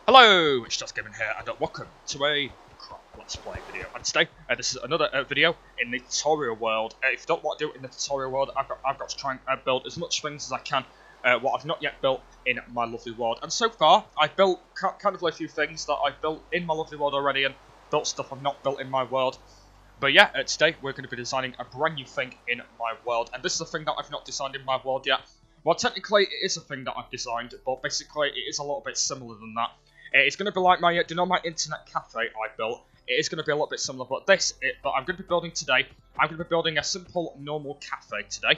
Hello, it's Just Gaming here, and welcome to a Let's Play video. And today, this is another video in the tutorial world. If you don't know what to do in the tutorial world, I've got to try and build as much things as I can, what I've not yet built in my lovely world. And so far, I've built kind of like a few things that I've built in my lovely world already, and built stuff I've not built in my world. But yeah, today we're going to be designing a brand new thing in my world, and this is a thing that I've not designed in my world yet. Well, technically, it is a thing that I've designed, but basically, it is a little bit similar than that. It's going to be like my, do you know my internet cafe I built? It is going to be a little bit similar, but but I'm going to be building today, I'm going to be building a simple, normal cafe today.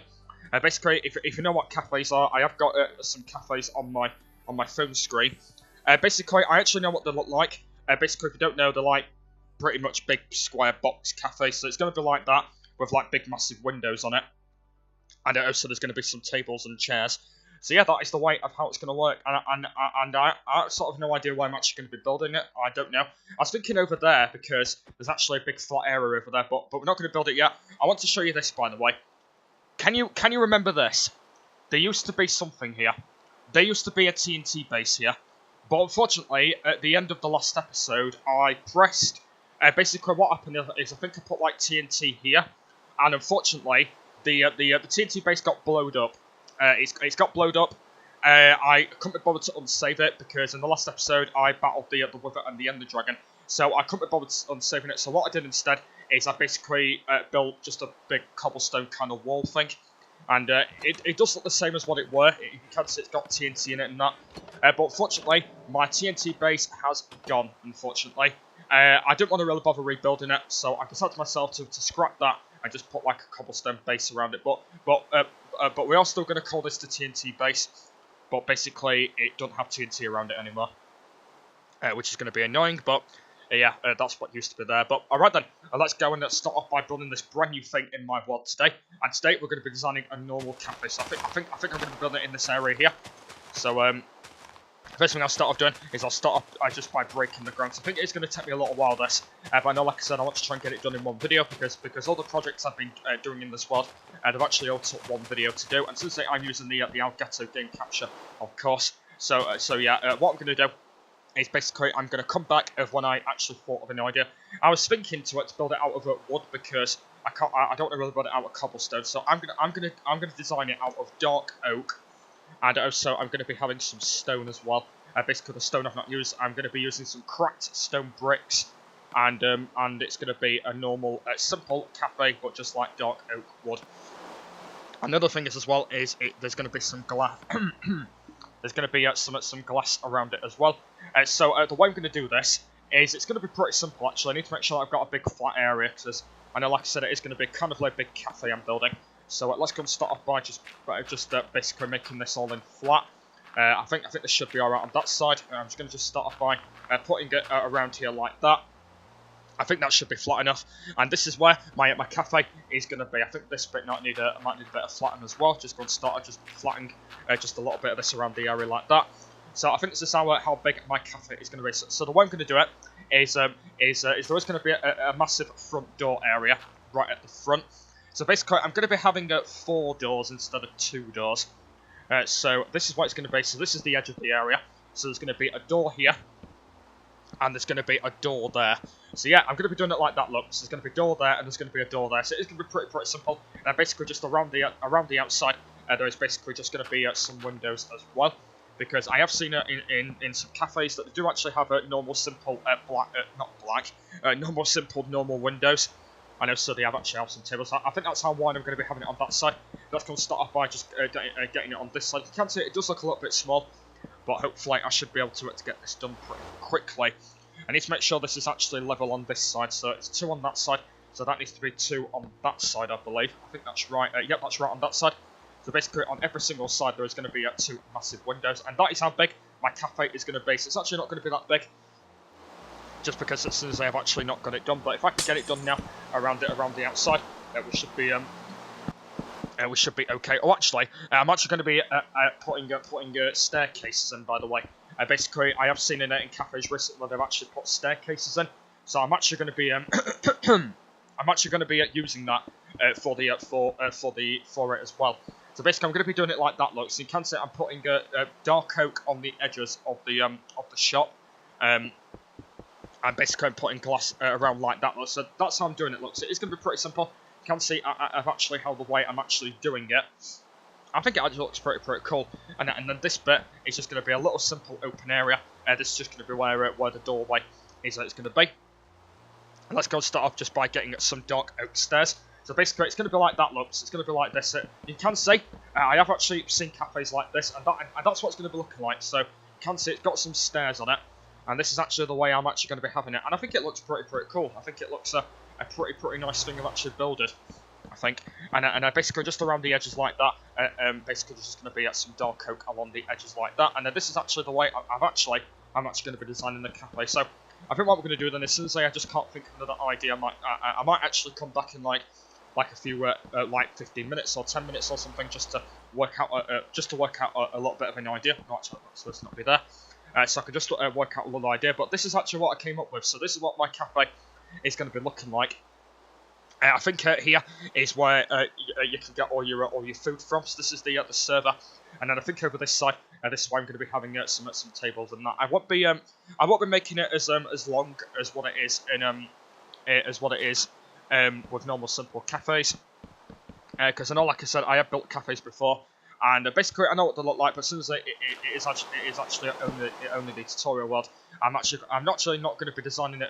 Basically, if you know what cafes are, I have got some cafes on my phone screen. Basically, I actually know what they look like. Basically, if you don't know, they're like pretty much big square box cafes, so it's going to be like that, with like big massive windows on it. And also there's going to be some tables and chairs. So yeah, that is the way of how it's going to work, and I sort of no idea why I'm actually going to be building it. I don't know. I was thinking over there because there's actually a big flat area over there, but we're not going to build it yet. I want to show you this, by the way. Can you remember this? There used to be something here. There used to be a TNT base here, but unfortunately, at the end of the last episode, I pressed. Basically, what happened is I think I put like TNT here, and unfortunately, the TNT base got blowed up. It's got blowed up. I couldn't be bothered to unsave it because in the last episode I battled the Wither and the Ender Dragon, so I couldn't be bothered unsaving it. So what I did instead is I basically built just a big cobblestone kind of wall thing, and it does look the same as what it were. You can see it's got TNT in it and that, but unfortunately my TNT base has gone. Unfortunately, I didn't want to really bother rebuilding it, so I decided to myself to scrap that and just put like a cobblestone base around it. But we are still going to call this the TNT base, but basically it doesn't have TNT around it anymore, which is going to be annoying, but yeah, that's what used to be there. But alright then, let's go and start off by building this brand new thing in my world today. And today we're going to be designing a normal cafe, so I think I'm going to be building it in this area here. So first thing I'll start off doing is I'll start off just by breaking the ground. So I think it's going to take me a little while this, but I know, like I said, I want to try and get it done in one video because all the projects I've been doing in this world, they've actually all took one video to do. And since I'm using the Elgato game capture, of course. So yeah, what I'm going to do is basically I'm going to come back of when I actually thought of an idea. I was thinking to build it out of wood because I don't want to really build it out of cobblestone. So I'm gonna design it out of dark oak. And also, I'm going to be having some stone as well. Basically, the stone I've not used, I'm going to be using some cracked stone bricks. And it's going to be a normal, simple cafe, but just like dark oak wood. Another thing is as well is there's going to be some glass. There's going to be some glass around it as well. So the way I'm going to do this is it's going to be pretty simple. Actually, I need to make sure I've got a big flat area because I know, like I said, it is going to be kind of like a big cafe I'm building. So let's go and start off by just basically making this all in flat. I think this should be alright on that side. I'm just going to start off by putting it around here like that. I think that should be flat enough. And this is where my cafe is going to be. I think this bit might need a bit of flattening as well. Just going to start just flattening just a little bit of this around the area like that. So I think this is how big my cafe is going to be. So the way I'm going to do it is there is going to be a massive front door area right at the front. So basically, I'm going to be having 4 doors instead of 2 doors. So this is what it's going to be. So this is the edge of the area. So there's going to be a door here. And there's going to be a door there. So yeah, I'm going to be doing it like that, look. So there's going to be a door there, and there's going to be a door there. So it's going to be pretty simple. And basically just around the outside, there is basically just going to be some windows as well. Because I have seen in some cafes that they do actually have a normal simple, normal windows. I know, so they have actually have some tables. I think that's how wide I'm going to be having it on that side. Let's go and start off by just getting it on this side. You can see it does look a little bit small, but hopefully I should be able to get this done pretty quickly. I need to make sure this is actually level on this side, so it's 2 on that side, so that needs to be 2 on that side, I believe. I think that's right. Yep, that's right on that side. So basically on every single side there is going to be 2 massive windows, and that is how big my cafe is going to be. So it's actually not going to be that big, just because as soon as I have actually not got it done. But if I can get it done now around the outside, we should be okay. Oh, actually, I'm actually going to be putting staircases in. By the way, basically, I have seen in cafes recently where they've actually put staircases in. So I'm actually going to be using that for it as well. So basically, I'm going to be doing it like that. Look, so you can see I'm putting dark oak on the edges of the shop. And basically I'm putting glass around like that. So that's how I'm doing it. Look, so it's going to be pretty simple. You can see I've actually held the way I'm actually doing it. I think it actually looks pretty cool. And then this bit is just going to be a little simple open area. This is just going to be where the doorway is. It's going to be. And let's go start off just by getting some dark oak stairs. So basically, it's going to be like that, looks. It's going to be like this. You can see, I have actually seen cafes like this, and that's what it's going to be looking like. So you can see it's got some stairs on it, and this is actually the way I'm actually going to be having it. And I think it looks pretty cool. I think it looks a pretty nice thing of actually building, I think. And basically just around the edges like that, basically there's just going to be some dark oak along the edges like that. And this is actually the way I'm actually going to be designing the cafe. So I think what we're going to do then is, since I just can't think of another idea, I might actually come back in like a few like 15 minutes or 10 minutes or something, just to work out a little bit of an idea. No, actually, that's supposed to not be there. So I can just work out a little idea. But this is actually what I came up with. So this is what my cafe is going to be looking like. I think here is where you can get all your food from. So this is the server, and then I think over this side, this is where I'm going to be having some tables and that. I won't be making it as long as what it is with normal simple cafes, because I know, like I said, I have built cafes before, and basically I know what they look like. But as soon as it is actually only the tutorial world, I'm actually not going to be designing it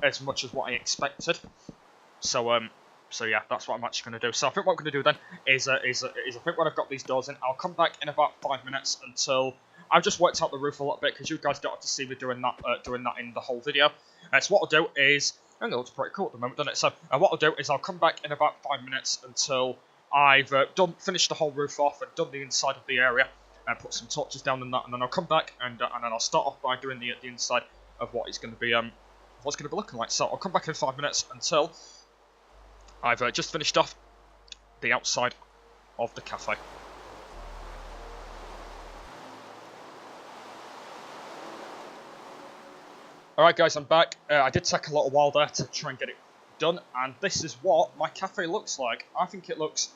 as much as what I expected. So yeah, that's what I'm actually going to do. So I think what I'm going to do then is I think when I've got these doors in, I'll come back in about 5 minutes until I've just worked out the roof a little bit, because you guys don't have to see me doing that in the whole video. So what I'll do is, I think it looks pretty cool at the moment, doesn't it? So what I'll do is I'll come back in about 5 minutes until I've finished the whole roof off and done the inside of the area, and put some torches down and that, and then I'll come back and then I'll start off by doing the inside of what it's going to be looking like. So I'll come back in 5 minutes until I've just finished off the outside of the cafe. Alright guys, I'm back. I did take a little while there to try and get it done, and this is what my cafe looks like. I think it looks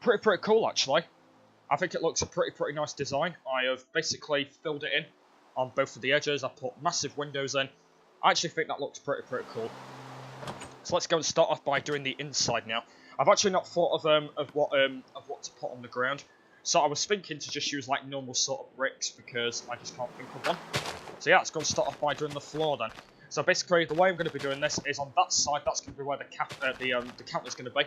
pretty cool, actually. I think it looks a pretty nice design. I have basically filled it in on both of the edges. I put massive windows in. I actually think that looks pretty cool. So let's go and start off by doing the inside now. I've actually not thought of what to put on the ground. So I was thinking to just use like normal sort of bricks, because I just can't think of one. So yeah, let's go and start off by doing the floor then. So basically, the way I'm going to be doing this is on that side. That's going to be where the counter's going to be,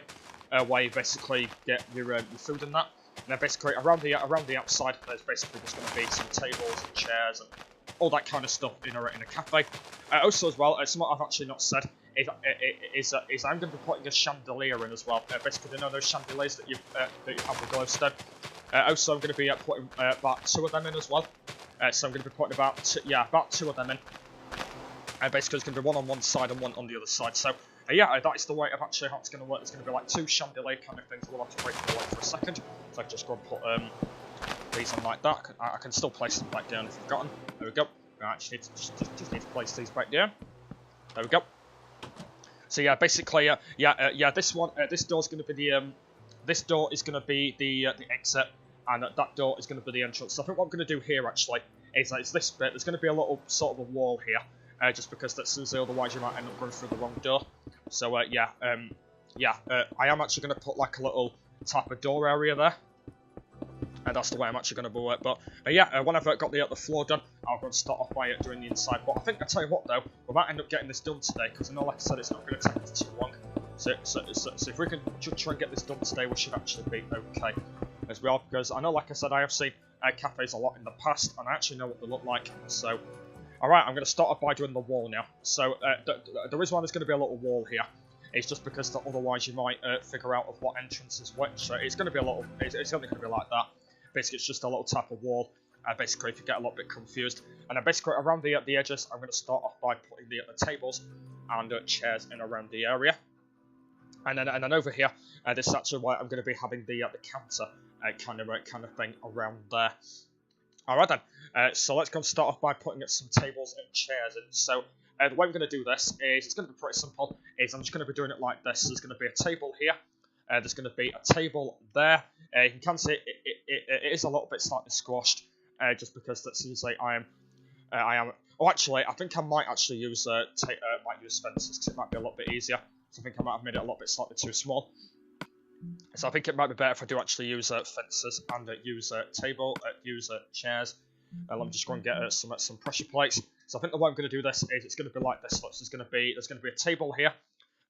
where you basically get your food and that. And then basically around the outside, there's basically just going to be some tables and chairs and all that kind of stuff in a cafe. Also as well, something I've actually not said is I'm going to be putting a chandelier in as well. Basically, you know those chandeliers that you have with glowstone. Also, I'm going to be putting about 2 of them in as well. So I'm going to be putting about 2 of them in. Basically, it's going to be one on one side and one on the other side. So yeah, that is the way of actually how it's going to work. It's going to be like 2 chandelier kind of things. We'll have to wait for a second. So I can just go and put these on like that. I can still place them back down if you've got them. There we go. I actually just need to place these back down. There we go. So yeah, basically, this door is going to be the exit, and that door is going to be the entrance. So I think what I'm going to do here actually is this bit. There's going to be a little sort of a wall here, just because that's since otherwise you might end up going through the wrong door. So I am actually going to put like a little type of door area there. And that's the way I'm actually going to work. But when I've got the floor done, I'll go and start off by doing the inside. But I think, I tell you what though, we might end up getting this done today, because I know, like I said, it's not going to take us too long. So if we can try and get this done today, we should actually be okay as well. Because I know, like I said, I have seen cafes a lot in the past, and I actually know what they look like. So, alright, I'm going to start off by doing the wall now. So the reason why there's going to be a little wall here is just because otherwise you might figure out of what entrance is which. So it's going to be it's only going to be like that. Basically, it's just a little type of wall. Basically, if you get a little bit confused. And then basically, around the edges, I'm going to start off by putting the tables and chairs in around the area. And then over here, this is actually why I'm going to be having the counter kind of thing around there. Alright then, so let's go and start off by putting some tables and chairs in. So the way I'm going to do this is, it's going to be pretty simple, is I'm just going to be doing it like this. There's going to be a table here. There's going to be a table there. You can see it is a little bit slightly squashed, just because that's usually I Oh, actually, I think I might actually use might use fences because it might be a little bit easier. So I think I might have made it a little bit slightly too small. So I think it might be better if I do actually use fences and use use chairs. Let me just go and get some pressure plates. So I think the way I'm going to do this is it's going to be like this. So there's going to be a table here.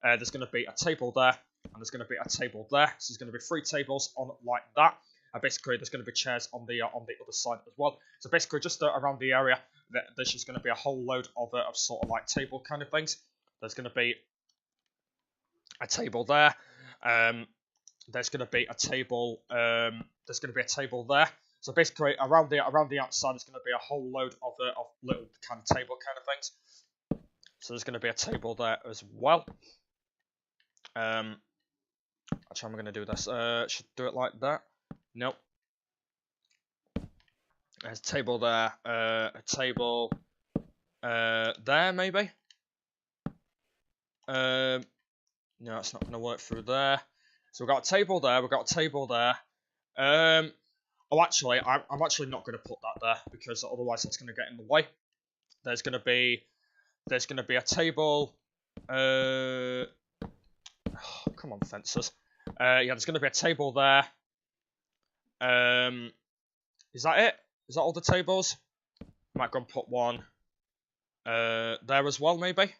There's going to be a table there, and there's going to be a table there. So there's going to be 3 tables on like that. Basically, there's going to be chairs on the other side as well. So basically, just around the area, there's just going to be a whole load of sort of like table kind of things. There's going to be a table there. There's going to be a table. There's going to be a table there. So basically, around the outside, there's going to be a whole load of little kind of table kind of things. So there's going to be a table there as well. Actually, I'm going to do this. Should do it like that. Nope. There's a table there. A table there, maybe. No, it's not going to work through there. So we've got a table there. We've got a table there. Oh, actually, I'm actually not going to put that there because otherwise it's going to get in the way. There's going to be a table. Oh, come on, fences. Yeah, there's going to be a table there. Is that it? Is that all the tables? Might go and put one there as well, maybe.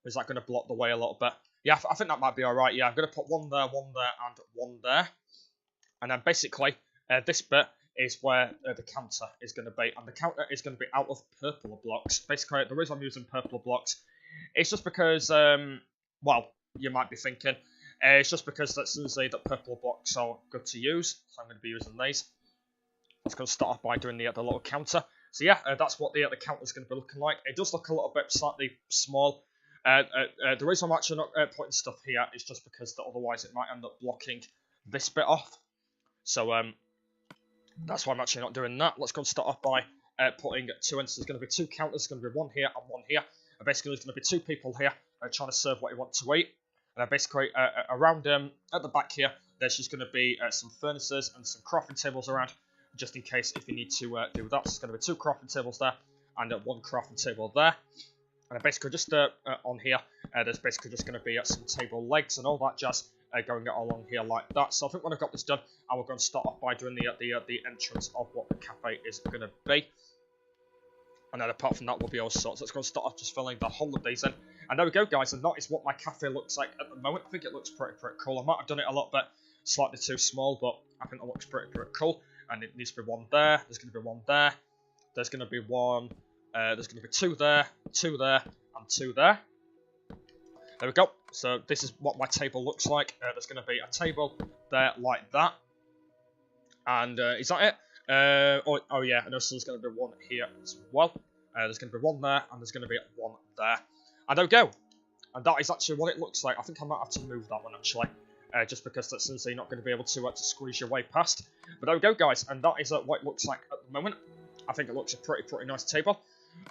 Is that going to block the way a little bit? Yeah, I think that might be alright. Yeah, I'm going to put one there, and one there. And then basically, this bit is where the counter is going to be. And the counter is going to be out of purple blocks. Basically, the reason I'm using purple blocks is just because, well, you might be thinking, it's just because let's say that purple blocks are good to use. So I'm going to be using these. Let's go start off by doing the little counter. So yeah, that's what the counter is going to be looking like. It does look a little bit slightly small. The reason I'm actually not putting stuff here is just because that otherwise it might end up blocking this bit off. So that's why I'm actually not doing that. Let's go and start off by putting 2 in. So there's going to be 2 counters. There's going to be 1 here and 1 here. And basically there's going to be 2 people here trying to serve what you want to eat. And then basically around at the back here, there's just going to be some furnaces and some crafting tables around, just in case if you need to do that. So there's going to be 2 crafting tables there and 1 crafting table there. And basically just on here, there's basically just going to be some table legs and all that jazz going along here like that. So I think when I've got this done, I will go and start off by doing the entrance of what the cafe is going to be. And then apart from that, we'll be all sorts. Let's go and start off just filling the whole of these in. And there we go, guys. And that is what my cafe looks like at the moment. I think it looks pretty cool. I might have done it a little bit slightly too small, but I think it looks pretty cool. And it needs to be 1 there. There's going to be 1 there. There's going to be 1. There's going to be 2 there, 2 there, and 2 there. There we go. So this is what my table looks like. There's going to be a table there like that. And is that it? Oh yeah, and also there's going to be 1 here as well. There's going to be 1 there, and there's going to be 1 there. And there we go. And that is actually what it looks like. I think I might have to move that one actually. Just because that's since you're not going to be able to squeeze your way past. But there we go, guys. And that is what it looks like at the moment. I think it looks a pretty nice table.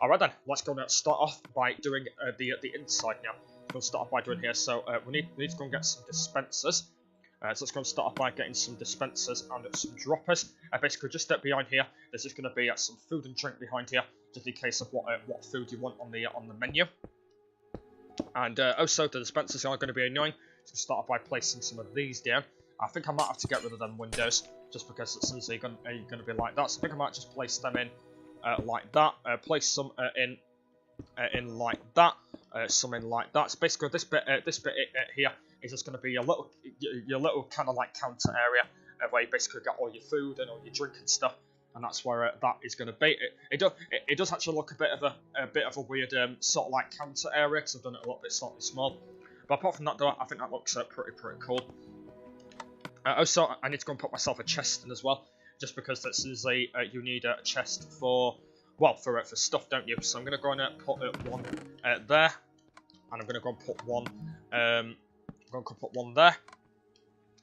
Alright then, let's go and start off by doing the inside now. We'll start off by doing here. So we need to go and get some dispensers. So let's go and start off by getting some dispensers and some droppers. Basically, just behind here, there's just going to be some food and drink behind here, just in case of what food you want on the menu. And also, the dispensers are going to be annoying. So start off by placing some of these down. I think I might have to get rid of them windows, just because it's since you're going to be like that. So I think I might just place them in like that. Place some in like that. Some in like that. So basically, this bit here is just going to be your little kind of like counter area where you basically got all your food and all your drink and stuff, and that's where that is going to be. It does actually look a bit of a weird sort of like counter area because I've done it a little bit slightly small. But apart from that, though, I think that looks pretty cool. Also, I need to go and put myself a chest in as well, just because this is you need a chest for stuff, don't you? So I'm going to go and put 1 there, and I'm going to go and put 1. I'm going to put 1 there,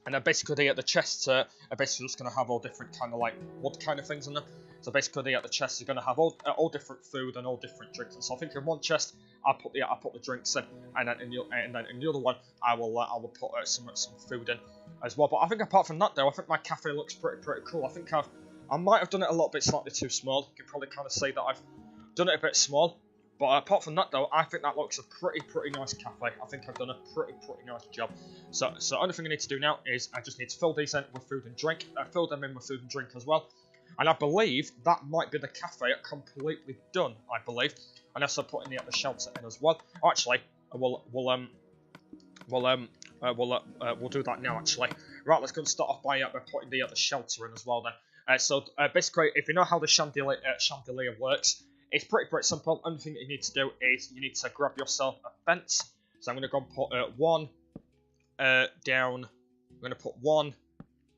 and then basically the chests are basically just going to have all different kind of like wood kind of things in them. So basically the chests are going to have all different food and all different drinks. And so I think in one chest I'll put the drinks in, and then in the other one I will put some food in as well. But I think apart from that, though, I think my cafe looks pretty cool. I think I might have done it a little bit slightly too small. You can probably kind of say that I've done it a bit small. But apart from that, though, I think that looks a pretty nice cafe. I think I've done a pretty nice job. So only thing I need to do now is I just need to fill these in with food and drink. Fill them in with food and drink as well. And I believe that might be the cafe completely done. I believe, unless I put in the shelter in as well. Oh, actually, we'll do that now. Actually, right. Let's go and start off by putting the shelter in as well. Then, basically, if you know how the chandelier works. It's pretty simple. Only thing that you need to do is you need to grab yourself a fence. So I'm going to go and put one down. I'm going to put one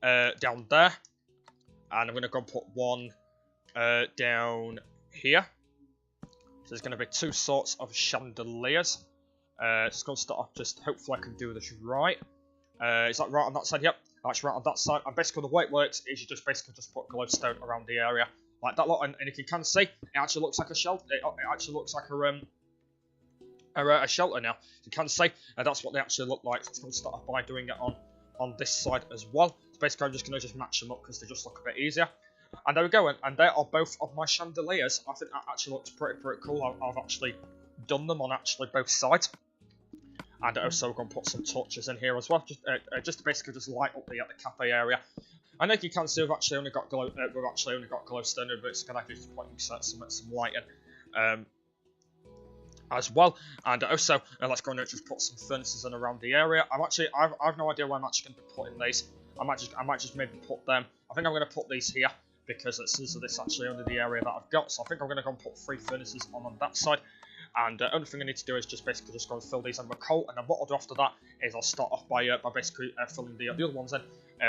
down there, and I'm going to go and put one down here. So there's going to be two sorts of chandeliers. Just going to start off. Just hopefully I can do this right. Is that right on that side? Yep, that's right on that side. And basically the way it works is you just basically just put glowstone around the area. Like that lot, and if you can see, it actually looks like a shelter. It actually looks like a shelter now. You can see, that's what they actually look like. So it's going to start off by doing it on this side as well. So basically, I'm just going to match them up because they just look a bit easier. And there we go, and there are both of my chandeliers. I think that actually looks pretty cool. I've actually done them on actually both sides. And also, we're going to put some torches in here as well, just to basically just light up the cafe area. I know you can see we've actually only got glowstone, but it's going to just put some light in as well. And also, let's go and just put some furnaces in around the area. I've no idea where I'm actually going to be putting these. I might just maybe put them. I think I'm going to put these here because this is actually only the area that I've got. So I think I'm going to go and put 3 furnaces on that side. And the only thing I need to do is just basically just go and fill these in with coal. And then what I'll do after that is I'll start off by basically filling the other ones in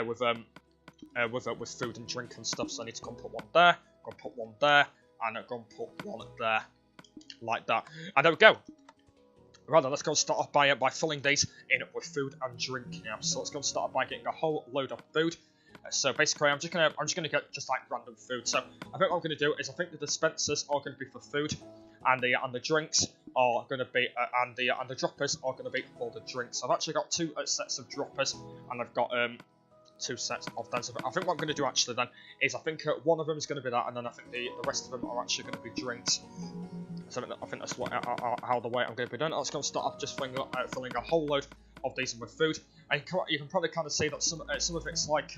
with food and drink and stuff. So I need to go and put one there, go and put one there, and go and put one there, like that. And there we go. Right then, let's go and start off by filling these in with food and drink now. So let's go and start off by getting a whole load of food. So basically, I'm just gonna get just like random food. So I think what I'm gonna do is I think the dispensers are gonna be for food, and the drinks are gonna be and the droppers are gonna be for the drinks. So I've actually got 2 sets of droppers, and I've got 2 sets of them. So I think what I'm going to do actually then is I think one of them is going to be that, and then I think the rest of them are actually going to be drinks. So I think that's how the way I'm going to be doing it. Let's go and start off just filling a whole load of these with food. And you can probably kind of see that some of it's like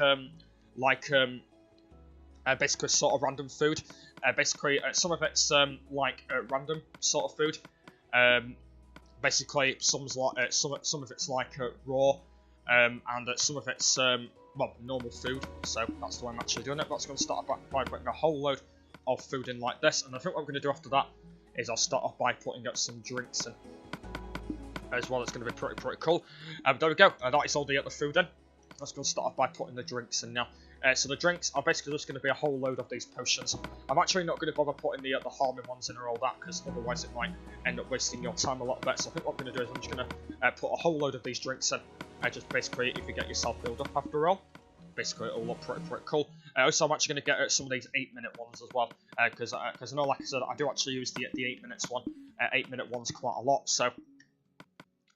basically sort of random food. Basically some of it's like random sort of food. Basically some of it's like raw. And some of it's well, normal food, so that's the way I'm actually doing it. But I'm going to start off by putting a whole load of food in like this, and I think what I'm going to do after that is I'll start off by putting out some drinks in as well. It's going to be pretty cool. There we go. That is all the food in. Let's go and start off by putting the drinks in now. So the drinks are basically just going to be a whole load of these potions. I'm actually not going to bother putting the harming ones in or all that, because otherwise it might end up wasting your time a lot bit. So I think what I'm going to do is I'm just going to put a whole load of these drinks in. Just basically, if you get yourself filled up after all, basically it'll look pretty cool. Also, I'm actually going to get some of these 8-minute ones as well, because I know, like I said, I do actually use the 8 minutes one, 8-minute ones quite a lot. So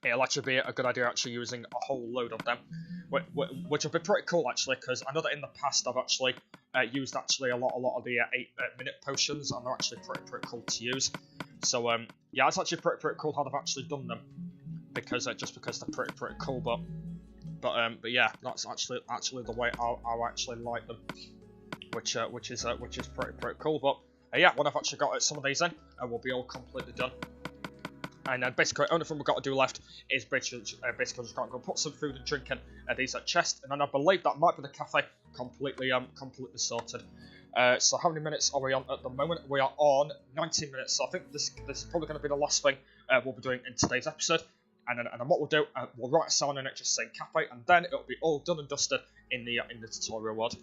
it'll actually be a good idea actually using a whole load of them, which will be pretty cool actually, because I know that in the past I've actually used actually a lot of the 8-minute potions, and they're actually pretty cool to use. So yeah, it's actually pretty cool how they've actually done them, because just because they're pretty cool. But yeah, that's actually the way I actually like them, which is pretty cool. But yeah, when I've actually got some of these in, we'll be all completely done. And then basically, only thing we've got to do left is basically just got to go put some food and drink in these chests, and then I believe that might be the cafe completely sorted. So how many minutes are we on at the moment? We are on 19 minutes. So I think this is probably going to be the last thing we'll be doing in today's episode. And then what we'll do, we'll write a sign on it just saying cafe, and then it'll be all done and dusted in the tutorial world.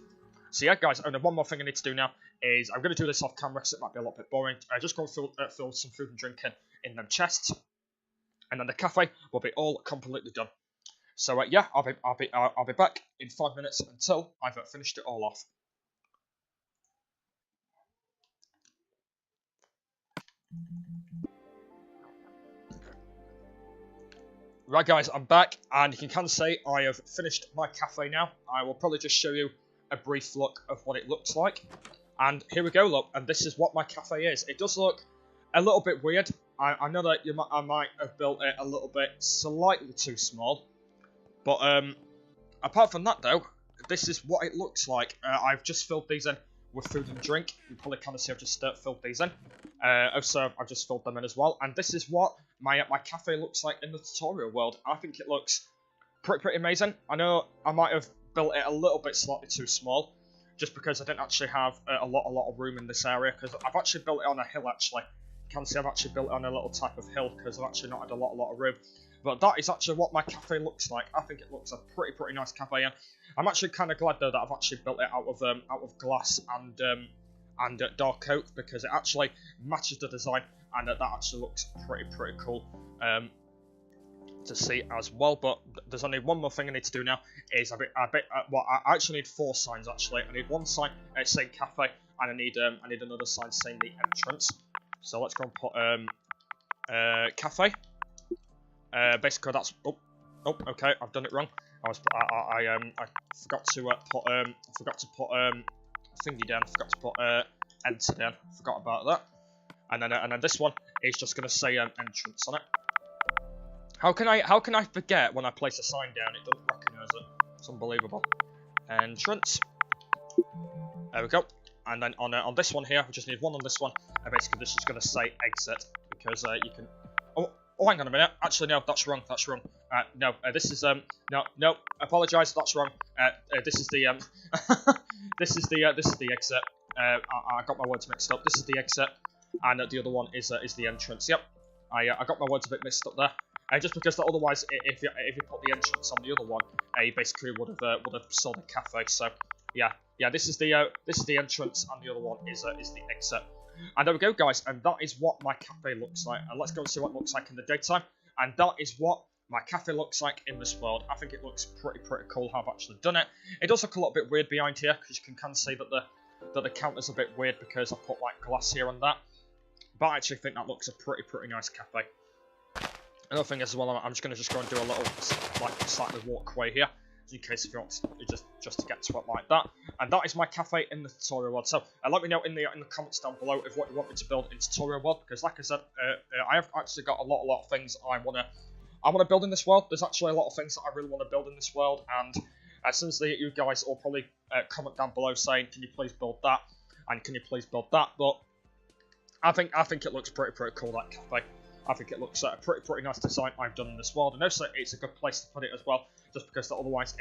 So yeah, guys, and then one more thing I need to do now is I'm going to do this off camera, because it might be a little bit boring. Just go and fill some food and drink in them chests, and then the cafe will be all completely done. So yeah, I'll be back in 5 minutes until I've finished it all off. Right guys, I'm back, and you can see I have finished my cafe now. I will probably just show you a brief look of what it looks like. And here we go, look, and this is what my cafe is. It does look a little bit weird. I know that I might have built it a little bit slightly too small, but apart from that though, this is what it looks like. I've just filled these in with food and drink. You probably kind of see I've just filled these in. Also, I've just filled them in as well. And this is what my cafe looks like in the tutorial world. I think it looks pretty amazing. I know I might have built it a little bit slightly too small, just because I didn't actually have a lot of room in this area. Because I've actually built it on a hill. Actually, you can see I've actually built it on a little type of hill because I've actually not had a lot of room. But that is actually what my cafe looks like. I think it looks a pretty nice cafe, and I'm actually kind of glad though that I've actually built it out of glass and dark oak, because it actually matches the design, and that actually looks pretty cool to see as well. But there's only one more thing I need to do now. Is well, I actually need 4 signs actually. I need one sign saying cafe, and I need another sign saying the entrance. So let's go and put cafe. Basically, that's okay. I've done it wrong. I forgot to put thingy down. Forgot to put enter down. Forgot about that. And then this one is just gonna say entrance on it. How can I forget when I place a sign down? It doesn't recognise it. It's unbelievable. Entrance. There we go. And then on this one here, we just need one on this one. And basically, this is gonna say exit, because you can. Oh, hang on a minute. Actually, no, that's wrong. That's wrong. No, this is no. Apologise, that's wrong. This is the this is the exit. I got my words mixed up. This is the exit, and the other one is the entrance. Yep, I got my words a bit mixed up there. Just because otherwise, if you put the entrance on the other one, you basically would have sold a cafe. So yeah, this is the entrance, and the other one is the exit. And there we go, guys, and that is what my cafe looks like. And let's go and see what it looks like in the daytime. And that is what my cafe looks like in this world. I think it looks pretty cool how I've actually done it. It does look a little bit weird behind here, because you can kind of see that the counter's a bit weird because I put like glass here and that. But I actually think that looks a pretty nice cafe. Another thing as well, I'm just going to go and do a little like slightly walkway here, in case if you want just to get to it like that. And that is my cafe in the tutorial world. So let me know in the comments down below of what you want me to build in tutorial world, because like I said, I have actually got a lot of things I wanna build in this world. There's actually a lot of things that I really want to build in this world, and as soon as you guys will probably comment down below saying, can you please build that, and can you please build that. But I think it looks pretty cool, that cafe. I think it looks a pretty nice design I've done in this world, and also it's a good place to put it as well, just because otherwise,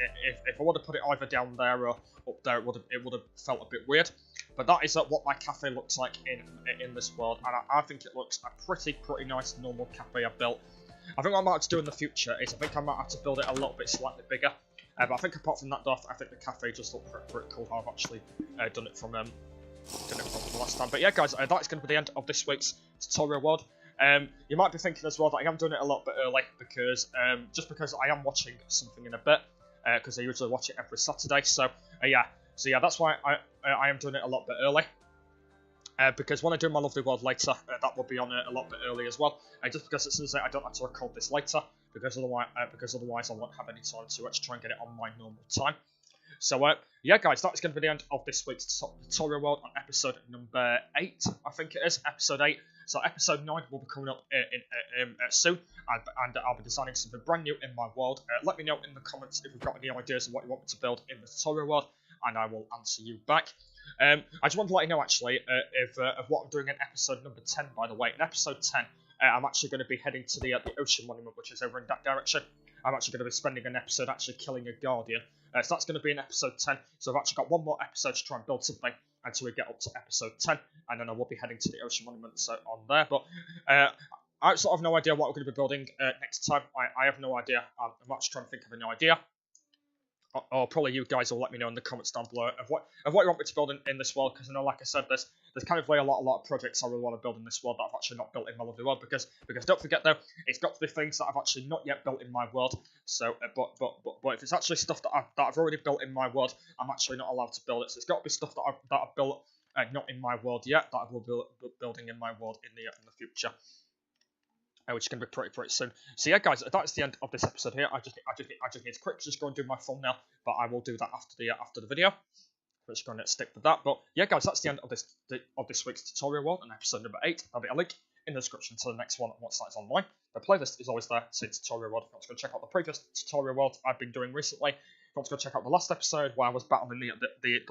if I would have put it either down there or up there, it would have felt a bit weird. But that is what my cafe looks like in this world, and I think it looks a pretty nice normal cafe I've built. I think what I might have to do in the future is I think I might have to build it a little bit slightly bigger. But I think apart from that, I think the cafe just looks pretty cool how I've actually done it from last time. But yeah, guys, that's going to be the end of this week's tutorial world. You might be thinking as well that I am doing it a little bit early, because just because I am watching something in a bit, because I usually watch it every Saturday. So yeah, that's why I am doing it a lot bit early. Because when I do my lovely world later, that will be on a lot bit early as well. Just because it says I don't have to record this later, because otherwise I won't have any time to try and get it on my normal time. So yeah, guys, that's going to be the end of this week's tutorial world on episode number 8. I think it is episode 8. So episode 9 will be coming up soon, and I'll be designing something brand new in my world. Let me know in the comments if you've got any ideas of what you want me to build in the tutorial world, and I will answer you back. I just want to let you know actually of what I'm doing in episode number 10. By the way, in episode 10, I'm actually going to be heading to the ocean monument, which is over in that direction. I'm actually going to be spending an episode actually killing a guardian. So that's going to be in episode 10. So I've actually got one more episode to try and build something until we get up to episode 10, and then I will be heading to the ocean monument on there. But I sort of have no idea what we're going to be building next time. I have no idea. I'm actually trying to think of an idea. Or probably you guys will let me know in the comments down below of what you want me to build in this world, because I know, like I said, there's kind of like a lot of projects I really want to build in this world that I've actually not built in my lovely world, because don't forget though, it's got to be things that I've actually not yet built in my world. So but if it's actually stuff that I've already built in my world, I'm actually not allowed to build it. So it's got to be stuff that I've built not in my world yet, that I will be building in my world in the future. Which is going to be pretty soon. So yeah, guys, that's the end of this episode here. I just need to quickly just go and do my thumbnail, but I will do that after the video. I'm just going to stick with that. But yeah, guys, that's the end of this week's tutorial world on episode number 8. I'll be a link in the description to the next one once that's online. The playlist is always there, say tutorial world. If you want to go check out the previous tutorial world I've been doing recently, if you want to go check out the last episode where I was battling the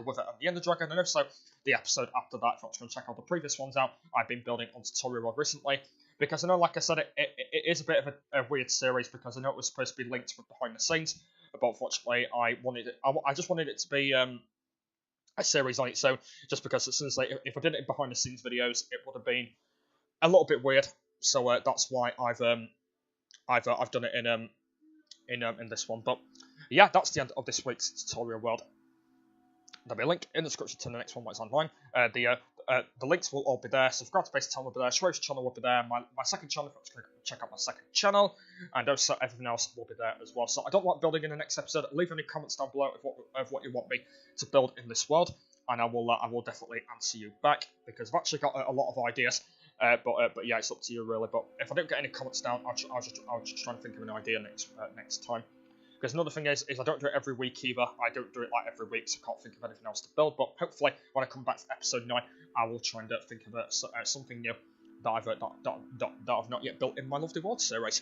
Wither and the Ender Dragon, and also the episode after that, if you want to go check out the previous ones out, I've been building on tutorial world recently. Because I know, like I said, it is a bit of a weird series, because I know it was supposed to be linked with behind the scenes, but unfortunately I just wanted it to be a series on its own, just because as soon as if I did it in behind the scenes videos, it would have been a little bit weird. So that's why I've done it in this one. But yeah, that's the end of this week's tutorial world. There'll be a link in the description to the next one when it's online. The links will all be there. Subscribe to Base channel will be there. Shro's channel will be there. My second channel, if you want to check out my second channel, and also everything else will be there as well. So I don't want building in the next episode. Leave any comments down below of what you want me to build in this world, and I will definitely answer you back, because I've actually got a lot of ideas. But yeah, it's up to you really. But if I don't get any comments down, I'll just try and think of an idea next time. Because another thing is I don't do it every week either. I don't do it like every week, so I can't think of anything else to build. But hopefully, when I come back to episode 9, I will try and think of something new that I've not yet built in my lovely world series.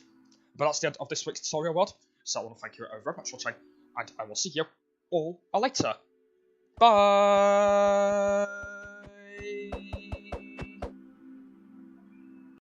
But that's the end of this week's tutorial world. So I want to thank you very much for watching, and I will see you all later. Bye.